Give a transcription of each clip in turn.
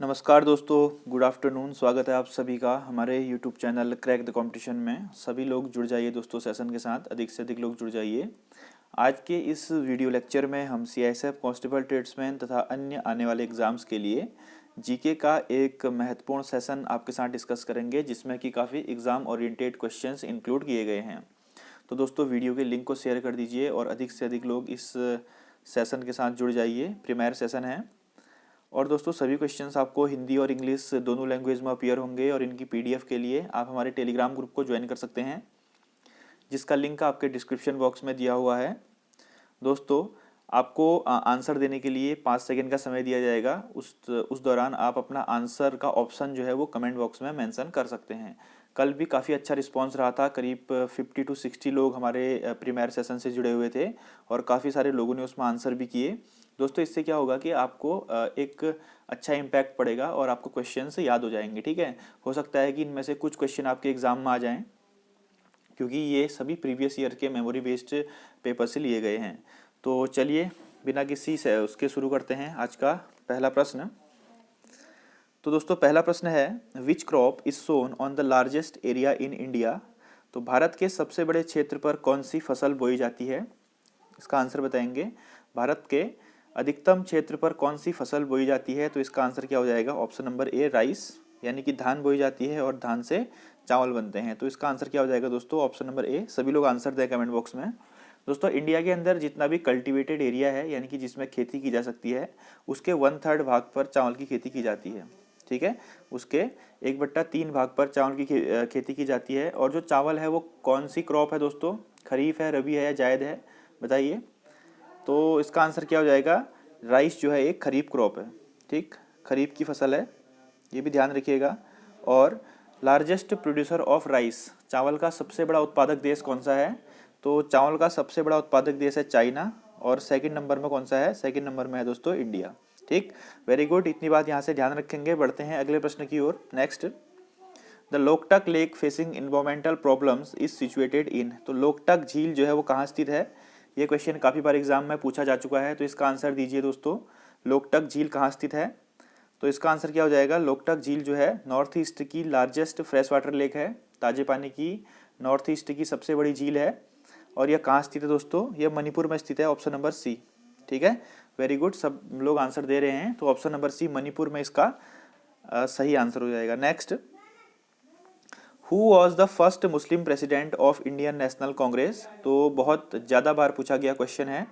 नमस्कार दोस्तों, good afternoon. स्वागत है आप सभी का हमारे YouTube channel crack the competition में। सभी लोग जुड़ जाइए दोस्तों, सेशन के साथ अधिक से अधिक लोग जुड़ जाइए। आज के इस वीडियो लेक्चर में हम सीआईएसएफ, कांस्टेबल, ट्रेड्समैन तथा अन्य आने वाले एग्जाम्स के लिए जीके का एक महत्वपूर्ण सेशन आपके साथ डिस्कस करेंगे, जिसमें कि काफ़ी एग्ज़ाम ओरिएंटेड क्वेश्चंस इंक्लूड किए गए हैं। तो दोस्तों, वीडियो के लिंक को शेयर कर दीजिए और अधिक से अधिक लोग इस सेशन के साथ जुड़ जाइए। प्रीमियर सेशन है और दोस्तों सभी क्वेश्चंस आपको हिंदी और इंग्लिश दोनों लैंग्वेज में अपीयर होंगे और इनकी पीडीएफ के लिए आप हमारे टेलीग्राम ग्रुप को ज्वाइन कर सकते हैं, जिसका लिंक आपके डिस्क्रिप्शन बॉक्स में दिया हुआ है। दोस्तों, आपको आंसर देने के लिए 5 सेकंड का समय दिया जाएगा। उस दौरान आप अपना आंसर का ऑप्शन जो है वो कमेंट बॉक्स में मेंशन कर सकते हैं। कल भी काफ़ी अच्छा रिस्पांस रहा था, करीब 50 to 60 लोग हमारे प्रीमियर सेशन से जुड़े हुए थे और काफ़ी सारे लोगों ने उसमें आंसर भी किए। दोस्तों, इससे क्या होगा कि आपको एक अच्छा इम्पैक्ट पड़ेगा और आपको क्वेश्चन से याद हो जाएंगे। ठीक है, हो सकता है कि इनमें से कुछ क्वेश्चन आपके एग्जाम में आ जाएं, क्योंकि ये सभी प्रीवियस ईयर के मेमोरी बेस्ड पेपर से लिए गए हैं। तो चलिए बिना किसी से उसके शुरू करते हैं आज का पहला प्रश्न। तो दोस्तों, पहला प्रश्न है, which crop is sown on the largest area in India. तो भारत के सबसे बड़े क्षेत्र पर कौन सी फसल बोई जाती है, इसका आंसर बताएंगे। भारत के अधिकतम क्षेत्र पर कौन सी फसल बोई जाती है, तो इसका आंसर क्या हो जाएगा? ऑप्शन नंबर ए, राइस, यानी कि धान बोई जाती है और धान से चावल बनते हैं। तो इसका आंसर क्या हो जाएगा दोस्तों? ऑप्शन नंबर ए। सभी लोग आंसर दें कमेंट बॉक्स में। दोस्तों, इंडिया के अंदर जितना भी कल्टीवेटेड एरिया है, यानी कि जिसमें खेती की जा सकती है, उसके 1/3 भाग पर चावल की खेती की जाती है। ठीक है, उसके 1/3 भाग पर चावल की खेती की जाती है। और जो चावल है वो कौन सी क्रॉप है दोस्तों? खरीफ है, रबी है या जायद है? बताइए। तो इसका आंसर क्या हो जाएगा? राइस जो है एक खरीफ क्रॉप है। ठीक, खरीफ की फसल है, ये भी ध्यान रखिएगा। और लार्जेस्ट प्रोड्यूसर ऑफ राइस, चावल का सबसे बड़ा उत्पादक देश कौन सा है? तो चावल का सबसे बड़ा उत्पादक देश है चाइना। और सेकंड नंबर में कौन सा है? सेकंड नंबर में है दोस्तों इंडिया। ठीक, वेरी गुड, इतनी बात यहाँ से ध्यान रखेंगे। बढ़ते हैं अगले प्रश्न की ओर। Next, the Loktak lake facing environmental problems is situated in. तो लोकटक झील जो है वो कहाँ स्थित है? ये क्वेश्चन काफ़ी बार एग्जाम में पूछा जा चुका है, तो इसका आंसर दीजिए दोस्तों। लोकटक झील कहाँ स्थित है? तो इसका आंसर क्या हो जाएगा? लोकटक झील जो है नॉर्थ ईस्ट की लार्जेस्ट फ्रेश वाटर लेक है, ताजे पानी की नॉर्थ ईस्ट की सबसे बड़ी झील है। और यह कहाँ स्थित है दोस्तों? यह मणिपुर में स्थित है, ऑप्शन नंबर सी। ठीक है, वेरी गुड, सब लोग आंसर दे रहे हैं। तो ऑप्शन नंबर सी मणिपुर में इसका सही आंसर हो जाएगा। Next, who was the first Muslim president of Indian national Congress. तो बहुत ज़्यादा बार पूछा गया क्वेश्चन है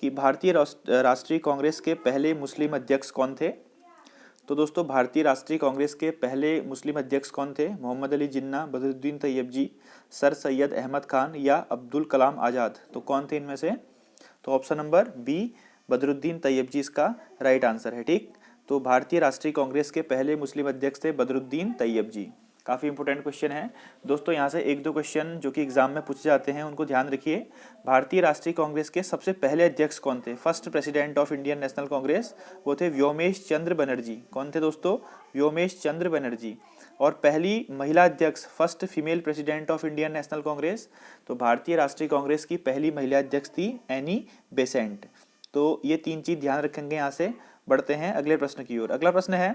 कि भारतीय राष्ट्रीय कांग्रेस के पहले मुस्लिम अध्यक्ष कौन थे। तो दोस्तों, भारतीय राष्ट्रीय कांग्रेस के पहले मुस्लिम अध्यक्ष कौन थे? मोहम्मद अली जिन्ना, बदरुद्दीन तैयब जी, सर सैयद अहमद खान या अब्दुल कलाम आज़ाद। तो कौन थे इनमें से? तो option number B, Badruddin Tyabji इसका राइट आंसर है। ठीक, तो भारतीय राष्ट्रीय कांग्रेस के पहले मुस्लिम अध्यक्ष थे बदरुद्दीन तैयब जी। काफ़ी इंपॉर्टेंट क्वेश्चन है दोस्तों। यहाँ से एक दो क्वेश्चन जो कि एग्जाम में पूछे जाते हैं उनको ध्यान रखिए। भारतीय राष्ट्रीय कांग्रेस के सबसे पहले अध्यक्ष कौन थे? First president of Indian national Congress, वो थे व्योमेश चंद्र बनर्जी। कौन थे दोस्तों? व्योमेश चंद्र बनर्जी। और पहली महिला अध्यक्ष, first female president of Indian national Congress, तो भारतीय राष्ट्रीय कांग्रेस की पहली महिला अध्यक्ष थी एनी बेसेंट। तो ये तीन चीज ध्यान रखेंगे। यहाँ से बढ़ते हैं अगले प्रश्न की ओर। अगला प्रश्न है,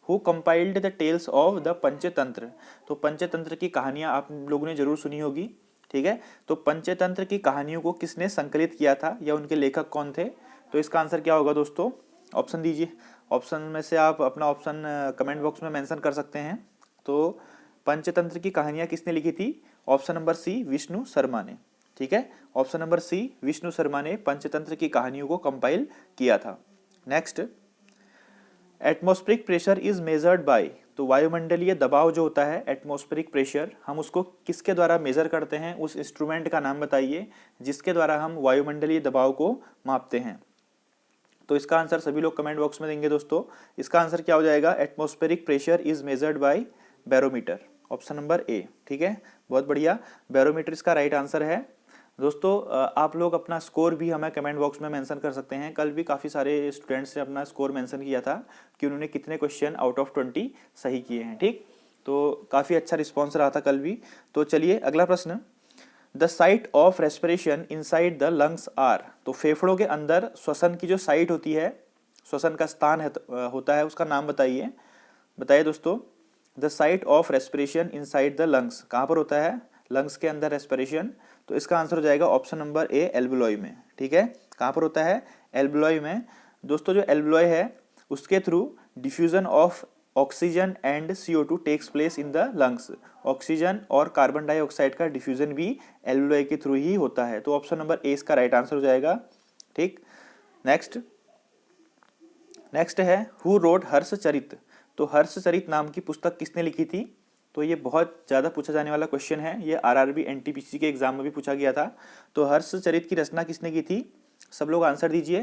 who compiled the tales of the Panchatantra. तो पंचतंत्र की कहानियां आप लोगों ने जरूर सुनी होगी। ठीक है, तो पंचतंत्र की कहानियों को किसने संकलित किया था या उनके लेखक कौन थे? तो इसका आंसर क्या होगा दोस्तों? ऑप्शन दीजिए। ऑप्शन में से आप अपना ऑप्शन कमेंट बॉक्स में मेंशन कर सकते हैं। तो पंचतंत्र की कहानियां किसने लिखी थी? Option number C, Vishnu Sharma ने। ठीक है, option number C, Vishnu Sharma ने पंचतंत्र की कहानियों को कंपाइल किया था। Next, atmospheric pressure is measured by. तो वायुमंडलीय दबाव जो होता है, एटमॉस्फेरिक प्रेशर, हम उसको किसके द्वारा मेजर करते हैं? उस इंस्ट्रूमेंट का नाम बताइए जिसके द्वारा हम वायुमंडलीय दबाव को मापते हैं। तो इसका आंसर सभी लोग कमेंट बॉक्स में देंगे दोस्तों। इसका आंसर क्या हो जाएगा? Atmospheric pressure is measured bye barometer, option number ए। ठीक है, बहुत बढ़िया, बैरोमीटर इसका राइट आंसर है। दोस्तों, आप लोग अपना स्कोर भी हमें कमेंट बॉक्स में मेंशन कर सकते हैं। कल भी काफ़ी सारे स्टूडेंट्स ने अपना स्कोर मेंशन किया था कि उन्होंने कितने क्वेश्चन आउट ऑफ 20 सही किए हैं। ठीक, तो काफ़ी अच्छा रिस्पॉन्स रहा था कल भी। तो चलिए अगला प्रश्न, the site of respiration inside the lungs are. तो फेफड़ों के अंदर श्वसन की जो साइट होती है, श्वसन का स्थान है, होता है, उसका नाम बताइए। बताइए दोस्तों। The site of respiration inside the lungs, कहाँ पर होता है? लंग्स के अंदर रेस्पिरेशन। तो इसका आंसर हो जाएगा ऑप्शन नंबर ए, एल्वुलॉय में। ठीक है, कहाँ पर होता है? एल्वुलॉय में। दोस्तों जो एल्वुलॉय है उसके through diffusion of oxygen and CO2 takes place in the lungs. Oxygen और कार्बन डाइऑक्साइड का डिफ्यूजन भी एल्वुलॉय के थ्रू ही होता है। तो ऑप्शन नंबर ए इसका राइट आंसर हो जाएगा। ठीक, नेक्स्ट है हु रोड हर्षचरित। तो हर्षचरित नाम की पुस्तक किसने लिखी थी? तो ये बहुत ज़्यादा पूछा जाने वाला क्वेश्चन है, ये RRB NTPC के एग्जाम में भी पूछा गया था। तो हर्षचरित की रचना किसने की थी? सब लोग आंसर दीजिए,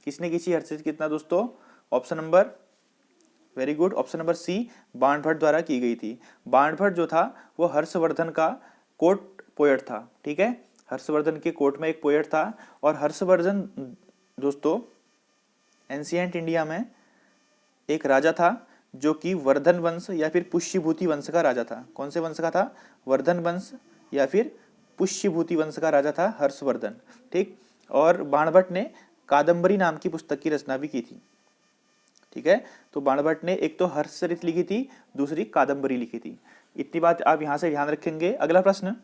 किसने की थी हर्षचरित? कितना दोस्तों? Option number, very good, option number C, Banabhatta द्वारा की गई थी। बाणभट्ट जो था वो हर्षवर्धन का कोर्ट पोएट था। ठीक है, हर्षवर्धन के कोर्ट में एक पोएट था। और हर्षवर्धन दोस्तों एंशिएंट इंडिया में एक राजा था जो कि वर्धन वंश या फिर पुष्यभूति वंश का राजा था। कौन से वंश का था? वर्धन वंश या फिर पुष्यभूति वंश का राजा था हर्षवर्धन। ठीक, और बाणभट्ट ने कादम्बरी नाम की पुस्तक की रचना भी की थी। ठीक है, तो बाणभट्ट ने एक तो हर्षचरित लिखी थी, दूसरी कादम्बरी लिखी थी। इतनी बात आप यहाँ से ध्यान रखेंगे। अगला प्रश्न,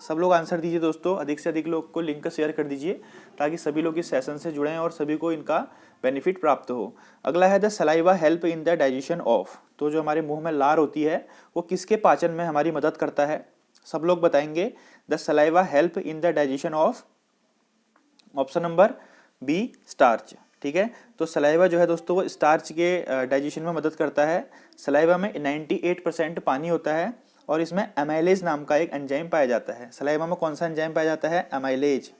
सब लोग आंसर दीजिए दोस्तों, अधिक से अधिक लोग को लिंक शेयर कर दीजिए ताकि सभी लोग इस सेशन से जुड़ें और सभी को इनका बेनिफिट प्राप्त हो। अगला है the saliva help in the digestion of. तो जो हमारे मुंह में लार होती है वो किसके पाचन में हमारी मदद करता है? सब लोग बताएंगे। The saliva help in the digestion of, option number B, starch. ठीक है, तो सलाइवा जो है दोस्तों वो स्टार्च के डाइजेशन में मदद करता है। सलाइवा में 98% पानी होता है और इसमें एमाइलेज नाम का एक एंजाइम पाया जाता है। सलाइवा में कौन सा एंजाइम पाया जाता है? एमाइलेज।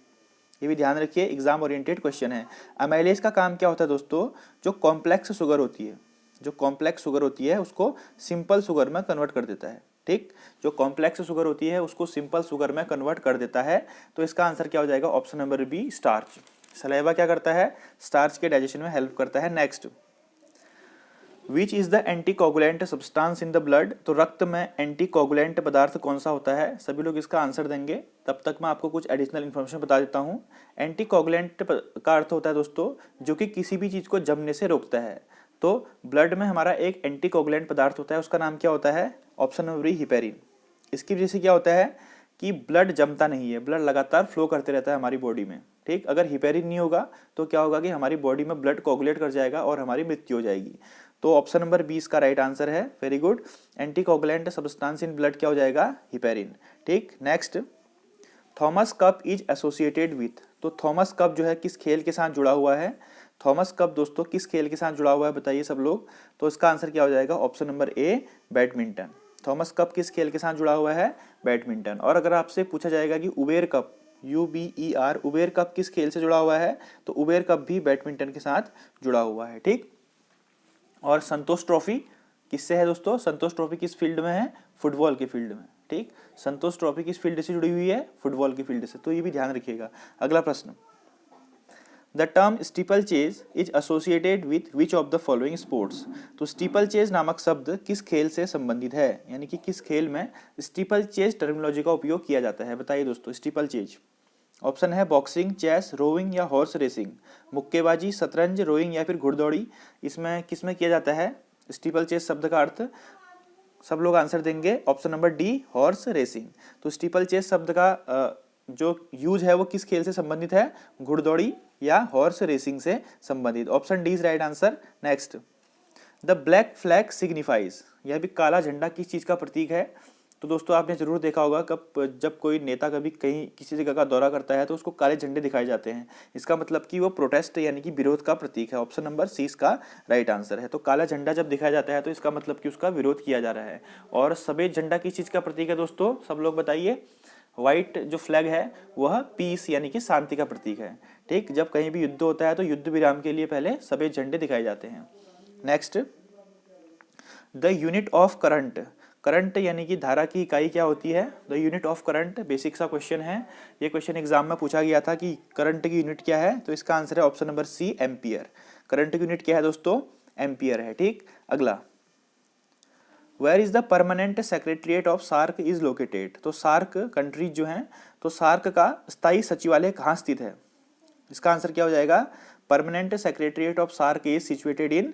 ये भी ध्यान रखिए, एग्जाम ओरिएंटेड क्वेश्चन है। एमाइलेज का काम क्या होता है दोस्तों? जो कॉम्प्लेक्स शुगर होती है, जो कॉम्प्लेक्स शुगर होती है उसको सिंपल शुगर में कन्वर्ट कर देता है। ठीक, जो कॉम्प्लेक्स शुगर होती है उसको सिंपल शुगर में कन्वर्ट कर देता है। तो इसका आंसर क्या हो जाएगा? Option number B, starch. Saliva क्या करता है? स्टार्च के डाइजेशन में हेल्प करता है। Next, which is the anticoagulant substance in the blood. तो रक्त में एंटीकोगुलेंट पदार्थ कौन सा होता है? सभी लोग इसका आंसर देंगे। तब तक मैं आपको कुछ एडिशनल इन्फॉर्मेशन बता देता हूँ। एंटीकोगुलेंट का अर्थ होता है दोस्तों जो कि किसी भी चीज को जमने से रोकता है। तो ब्लड में हमारा एक एंटीकोगुलेंट पदार्थ होता है, उसका नाम क्या होता है? Option number, heparin. इसकी वजह से क्या होता है कि ब्लड जमता नहीं है, ब्लड लगातार फ्लो करते रहता है हमारी बॉडी में। ठीक, अगर हिपेरिन नहीं होगा तो क्या होगा कि हमारी बॉडी में ब्लड कोगुलेट कर जाएगा और हमारी मृत्यु हो जाएगी। तो ऑप्शन नंबर 20 का राइट आंसर है। Very good, anticoagulant substance in blood क्या हो जाएगा? हिपेरिन। ठीक, next, Thomas cup is associated with. तो थॉमस कप जो है किस खेल के साथ जुड़ा हुआ है? थॉमस कप दोस्तों किस खेल के साथ जुड़ा हुआ है बताइए सब लोग। तो इसका आंसर क्या हो जाएगा? ऑप्शन नंबर ए, बैडमिंटन। थॉमस कप किस खेल के साथ जुड़ा हुआ है? बैडमिंटन। और अगर आपसे पूछा जाएगा कि Uber cup, UBER, Uber cup किस खेल से जुड़ा हुआ है? तो उबेर कप भी बैडमिंटन के साथ जुड़ा हुआ है। ठीक, और संतोष ट्रॉफी किससे है दोस्तों? संतोष ट्रॉफी किस फील्ड में है? फुटबॉल के फील्ड में। ठीक, संतोष ट्रॉफी किस फील्ड से जुड़ी हुई है? फुटबॉल की फील्ड से। तो ये भी ध्यान रखिएगा। अगला प्रश्न, the term steeple chase is associated with which of the following sports. तो स्टीपल चेज नामक शब्द किस खेल से संबंधित है, यानी कि किस खेल में स्टीपल चेज टर्मिनोलॉजी का उपयोग किया जाता है? बताइए दोस्तों, स्टीपल चेज। ऑप्शन है बॉक्सिंग, चेस, रोइंग या हॉर्स रेसिंग। मुक्केबाजी, शतरंज, रोइंग या फिर घुड़दौड़ी, इसमें किस में किया जाता है स्टीपल चेस शब्द का अर्थ? सब लोग आंसर देंगे। Option number D, horse racing. तो स्टीपल चेस शब्द का जो यूज है वो किस खेल से संबंधित है? घुड़दौड़ी या हॉर्स रेसिंग से संबंधित। Option D is right answer. Next, the black flag signifies. यह भी काला झंडा किस चीज का प्रतीक है? तो दोस्तों आपने जरूर देखा होगा जब कोई नेता कभी कहीं किसी जगह का दौरा करता है तो उसको काले झंडे दिखाए जाते हैं। इसका मतलब कि वो प्रोटेस्ट यानी कि विरोध का प्रतीक है। ऑप्शन नंबर सी इसका राइट आंसर है। तो काला झंडा जब दिखाया जाता है तो इसका मतलब कि उसका विरोध किया जा रहा है। और सफेद झंडा किस चीज का प्रतीक है दोस्तों? सब लोग बताइए। व्हाइट जो फ्लैग है वह पीस यानी कि शांति का प्रतीक है। ठीक, जब कहीं भी युद्ध होता है तो युद्ध विराम के लिए पहले सफेद झंडे दिखाए जाते हैं। Next, the unit of current. Current यानी कि धारा की इकाई क्या होती है? The unit of current, basic सा क्वेश्चन है। ये क्वेश्चन एग्जाम में पूछा गया था कि करंट की यूनिट क्या है? तो इसका आंसर है option number C, ampere. Current की यूनिट क्या है दोस्तों? एम्पियर है। ठीक, अगला, where is the permanent secretariat of SAARC is located. तो सार्क कंट्रीज जो हैं, तो सार्क का स्थायी सचिवालय कहाँ स्थित है? इसका आंसर क्या हो जाएगा? Permanent secretariat of SAARC is situated in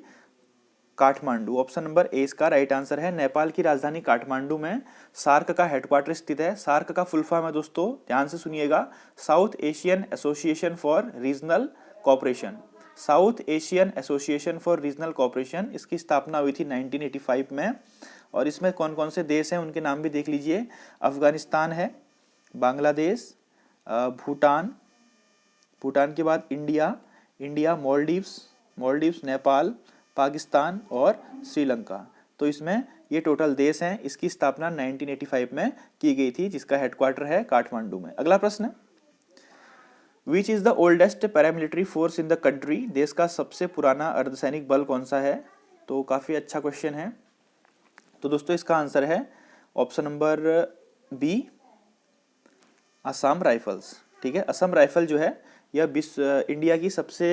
Kathmandu. Option number A इसका राइट आंसर है। नेपाल की राजधानी काठमांडू में सार्क का हेडक्वार्टर स्थित है। सार्क का फुल फॉर्म है दोस्तों, ध्यान से सुनिएगा, south Asian association for regional cooperation. South Asian association for regional cooperation, इसकी स्थापना हुई थी 1985 में। और इसमें कौन कौन से देश हैं उनके नाम भी देख लीजिए। अफगानिस्तान है, बांग्लादेश, भूटान, भूटान के बाद इंडिया, मालदीव्स, नेपाल, पाकिस्तान और श्रीलंका। तो इसमें ये टोटल देश हैं। इसकी स्थापना 1985 में की गई थी, जिसका हेडक्वार्टर है काठमांडू में। अगला प्रश्न, which is the oldest paramilitary force in the country, देश का सबसे पुराना अर्धसैनिक बल कौन सा है। तो काफी अच्छा क्वेश्चन है। तो दोस्तों इसका आंसर है option number B, Assam rifles. ठीक है, असम राइफल जो है यह इंडिया की सबसे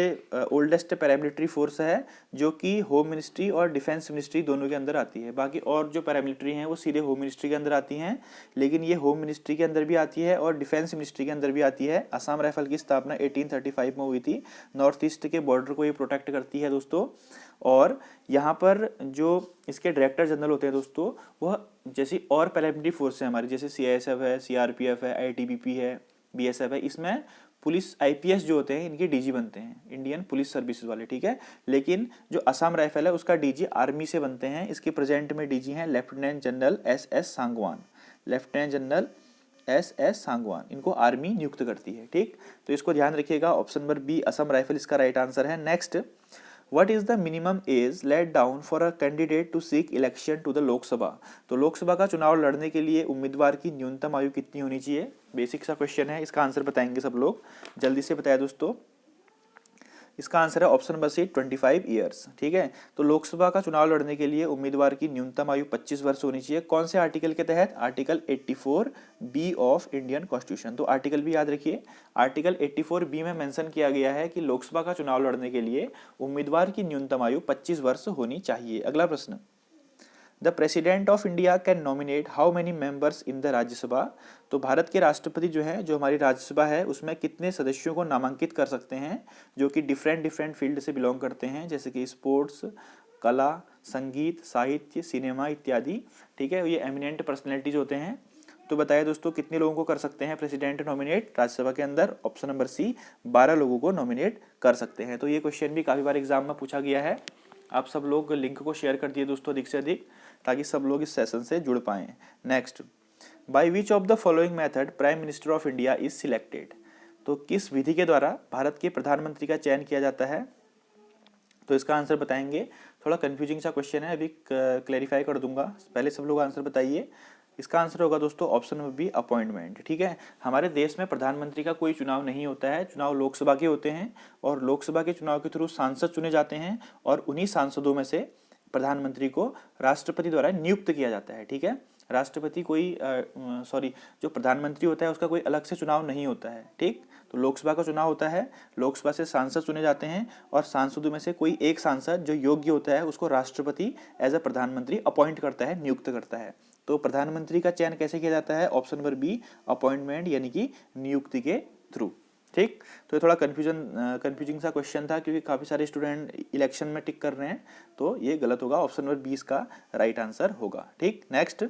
ओल्डेस्ट पैरामिलिट्री फोर्स है, जो कि होम मिनिस्ट्री और डिफेंस मिनिस्ट्री दोनों के अंदर आती है। बाकी और जो पैरामिलिट्री हैं वो सीधे होम मिनिस्ट्री के अंदर आती हैं, लेकिन ये होम मिनिस्ट्री के अंदर भी आती है और डिफेंस मिनिस्ट्री के अंदर भी आती है। असम राइफल की स्थापना 1835 में हुई थी। नॉर्थ ईस्ट के बॉर्डर को ये प्रोटेक्ट करती है दोस्तों। और यहाँ पर जो इसके डायरेक्टर जनरल होते हैं दोस्तों, वह जैसी और पैरामिलिट्री फोर्स है हमारी, जैसे CISF है, CRPF है, ITBP है, BSF है, इसमें पुलिस IPS जो होते हैं इनके DG बनते हैं, इंडियन पुलिस सर्विसेज वाले। ठीक है, लेकिन जो असम राइफल है उसका DG आर्मी से बनते हैं। इसके प्रेजेंट में DG हैं lieutenant general SS Sangwan, lieutenant general SS Sangwan, इनको आर्मी नियुक्त करती है। ठीक, तो इसको ध्यान रखिएगा। Option number B Assam rifle इसका राइट आंसर है। Next, what is the minimum age laid down for a candidate to seek election to the Lok Sabha. तो लोकसभा का चुनाव लड़ने के लिए उम्मीदवार की न्यूनतम आयु कितनी होनी चाहिए। बेसिक सा क्वेश्चन है, इसका आंसर बताएंगे सब लोग, जल्दी से बताया दोस्तों। इसका आंसर है ऑप्शन नंबर सी 25 ईयर्स। ठीक है, तो लोकसभा का चुनाव लड़ने के लिए उम्मीदवार की न्यूनतम आयु 25 वर्ष होनी चाहिए। कौन से आर्टिकल के तहत, article 84B of Indian constitution. तो आर्टिकल भी याद रखिए, आर्टिकल 84B में मेंशन किया गया है कि लोकसभा का चुनाव लड़ने के लिए उम्मीदवार की न्यूनतम आयु 25 वर्ष होनी चाहिए। अगला प्रश्न, the president of India can nominate how many members in the Rajya Sabha. तो भारत के राष्ट्रपति जो है, जो हमारी राज्यसभा है, उसमें कितने सदस्यों को नामांकित कर सकते हैं, जो कि डिफरेंट फील्ड से बिलोंग करते हैं, जैसे कि स्पोर्ट्स, कला, संगीत, साहित्य, सिनेमा इत्यादि। ठीक है, ये एमिनेंट पर्सनैलिटीज होते हैं। तो बताइए दोस्तों कितने लोगों को कर सकते हैं प्रेसिडेंट नॉमिनेट राज्यसभा के अंदर। ऑप्शन नंबर सी 12 लोगों को नॉमिनेट कर सकते हैं। तो ये क्वेश्चन भी काफी बार एग्जाम में पूछा गया है। आप सब लोग लिंक को शेयर कर दिए दोस्तों अधिक से अधिक, ताकि सब लोग इस सेशन से जुड़ पाएं। Next, by which of the following method prime minister of India is selected. तो किस विधि के द्वारा भारत के प्रधानमंत्री का चयन किया जाता है। तो इसका आंसर बताएंगे। थोड़ा कंफ्यूजिंग सा क्वेश्चन है, अभी क्लैरिफाई कर दूंगा, पहले सब लोग आंसर बताइए। इसका आंसर होगा दोस्तों ऑप्शन नंबर बी अपॉइंटमेंट। ठीक है, हमारे देश में प्रधानमंत्री का कोई चुनाव नहीं होता है, चुनाव लोकसभा के होते हैं और लोकसभा के चुनाव के थ्रू सांसद चुने जाते हैं और उन्हीं सांसदों में से प्रधानमंत्री को राष्ट्रपति द्वारा नियुक्त किया जाता है। ठीक है, राष्ट्रपति जो प्रधानमंत्री होता है उसका कोई अलग से चुनाव नहीं होता है। ठीक, तो लोकसभा का चुनाव होता है, लोकसभा से सांसद चुने जाते हैं और सांसदों में से कोई एक सांसद जो योग्य होता है उसको राष्ट्रपति एज अ प्रधानमंत्री अपॉइंट करता है, नियुक्त करता है। तो प्रधानमंत्री का चयन कैसे किया जाता है, ऑप्शन नंबर बी अपॉइंटमेंट यानी कि नियुक्ति के थ्रू। ठीक, तो ये थोड़ा कंफ्यूजिंग सा क्वेश्चन था, क्योंकि काफ़ी सारे स्टूडेंट इलेक्शन में टिक कर रहे हैं, तो ये गलत होगा। ऑप्शन नंबर 20 का राइट आंसर होगा। ठीक, next,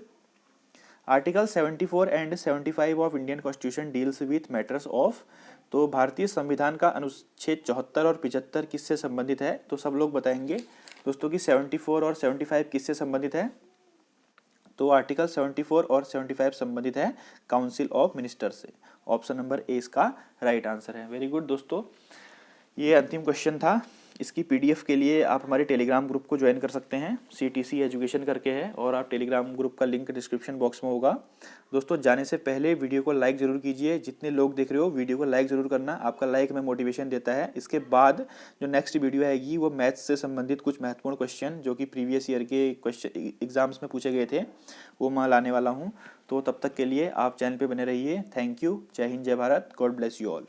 article 74 and 75 of Indian constitution deals with matters of. तो भारतीय संविधान का अनुच्छेद 74 और 75 किससे संबंधित है। तो सब लोग बताएंगे दोस्तों कि 74 और 75 किससे संबंधित है। तो आर्टिकल 74 और 75 संबंधित है काउंसिल ऑफ मिनिस्टर से। ऑप्शन नंबर ए इसका राइट आंसर है। वेरी गुड दोस्तों, ये अंतिम क्वेश्चन था। इसकी PDF के लिए आप हमारे टेलीग्राम ग्रुप को ज्वाइन कर सकते हैं, CTC एजुकेशन करके है, और आप टेलीग्राम ग्रुप का लिंक डिस्क्रिप्शन बॉक्स में होगा। दोस्तों जाने से पहले वीडियो को लाइक ज़रूर कीजिए, जितने लोग देख रहे हो वीडियो को लाइक ज़रूर करना, आपका लाइक में मोटिवेशन देता है। इसके बाद जो नेक्स्ट वीडियो आएगी वो मैथ्स से संबंधित कुछ महत्वपूर्ण क्वेश्चन जो कि प्रीवियस ईयर के क्वेश्चन एग्जाम्स में पूछे गए थे वो मैं लाने वाला हूँ। तो तब तक के लिए आप चैनल पर बने रहिए। थैंक यू, जय हिंद, जय Bharat, God bless you all.